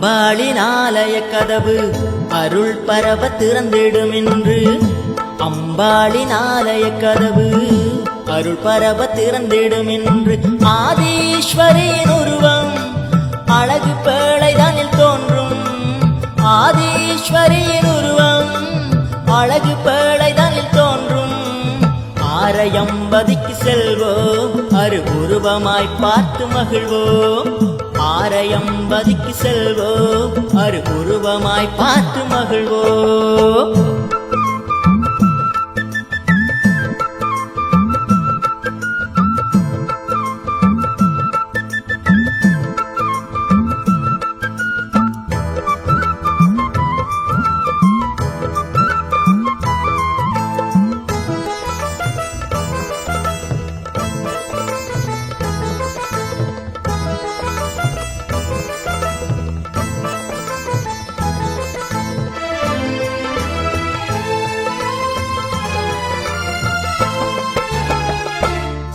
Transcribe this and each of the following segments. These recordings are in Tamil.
அம்பாளின் ஆலய கதவு அருள் பரவ திறந்திடும் என்று. அம்பாளின் ஆலய கதவு அருள் பரவ திறந்திடும் என்று. ஆதீஸ்வரியின் உருவம் அழகு பேழைதானில் தோன்றும். ஆதீஸ்வரியின் உருவம் அழகு பேழைதானில் தோன்றும். ஆரையம்பதிக்கு செல்வோம் அருவுருவமாய் பார்த்து மகிழ்வோம். ஆரையம்பதிக்கு செல்வோம் அருவுருவமாய் பார்த்து மகிழ்வோம்.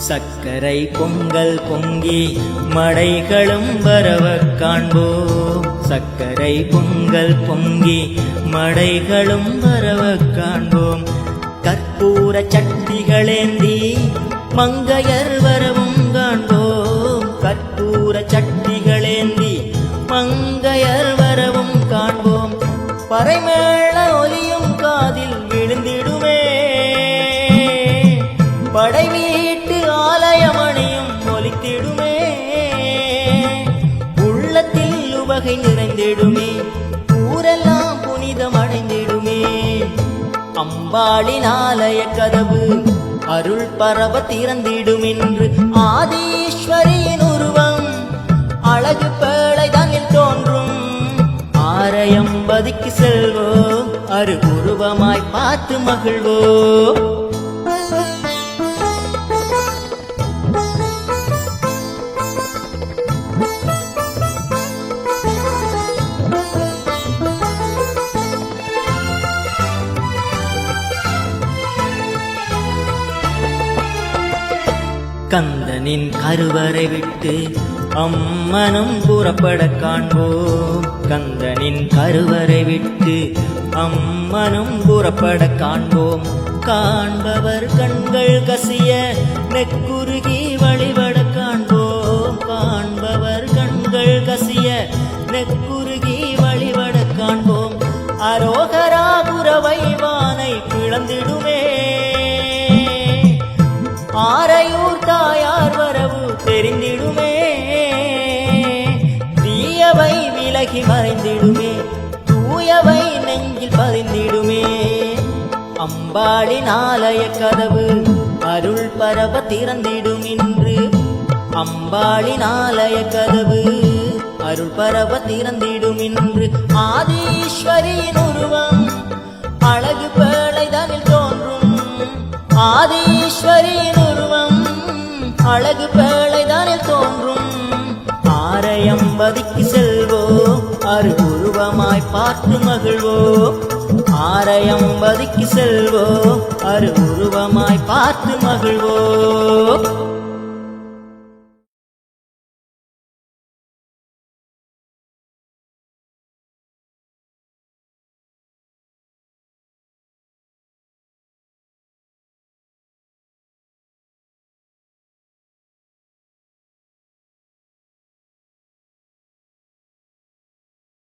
சக்கரை பொங்கல் பொங்கி மடைகளும் வரவ காண்போம். சக்கரை பொங்கல் பொங்கி மடைகளும் வரவ காண்போம். கற்பூர சட்டிகளேந்தி மங்கையர் வரவும் காண்போம். கற்பூர சட்டிகளேந்தி மங்கையர் வரவும் காண்போம். பறைமேள ஒலியும் காதில் விழுந்திடுமே. படைவீட்டு ஆலயமணியும் ஒலித்திடுமே. உள்ளத்தில் உவகை நிறைந்திடுமே. ஊரெல்லாம் புனிதம் அடைந்திடுமே. அம்பாளின் ஆலய கதவு அருள் பரவ திறந்திடும் என்று. ஆதீஸ்வரியின் உருவம் அழகு பேழைதானில் தோன்றும். ஆரையம்பதிக்கு செல்வோம் அருவுருவமாய் பார்த்து மகிழ்வோம். கந்தனின் கருவறை விட்டு அம்மனும் புறப்பட காண்போம். கந்தனின் கருவறை விட்டு அம்மனும் புறப்பட காண்போம். காண்பவர் கண்கள் கசிய நெக்குருகி வழிபட காண்போம். காண்பவர் கண்கள் கசிய நெக்குருகி வழிபட காண்போம். அரோகராபுரவை வானை பிளந்திடுமே. ஆரையூர் தாயார் வரவு தெரிந்திடுமே. தீயவை விலகி மறைந்திடுமே. தூயவை நெஞ்சில் பதிந்திடுமே. அம்பாளின் ஆலய கதவு அருள் பரவ திறந்திடும் என்று. அம்பாளின் ஆலய கதவு அருள் பரவ திறந்திடும் என்று. ஆதீஸ்வரியின் உருவம் அழகு பேழைதானில் தோன்றும். ஆதீஸ்வரியின் உருவம் அழகு பேழைதானில் தோன்றும். ஆரையம்பதிக்கு செல்வோம் அருவுருவமாய் பார்த்து மகிழ்வோம். ஆரையம்பதிக்கு செல்வோம் அருவுருவமாய் பார்த்து மகிழ்வோம்.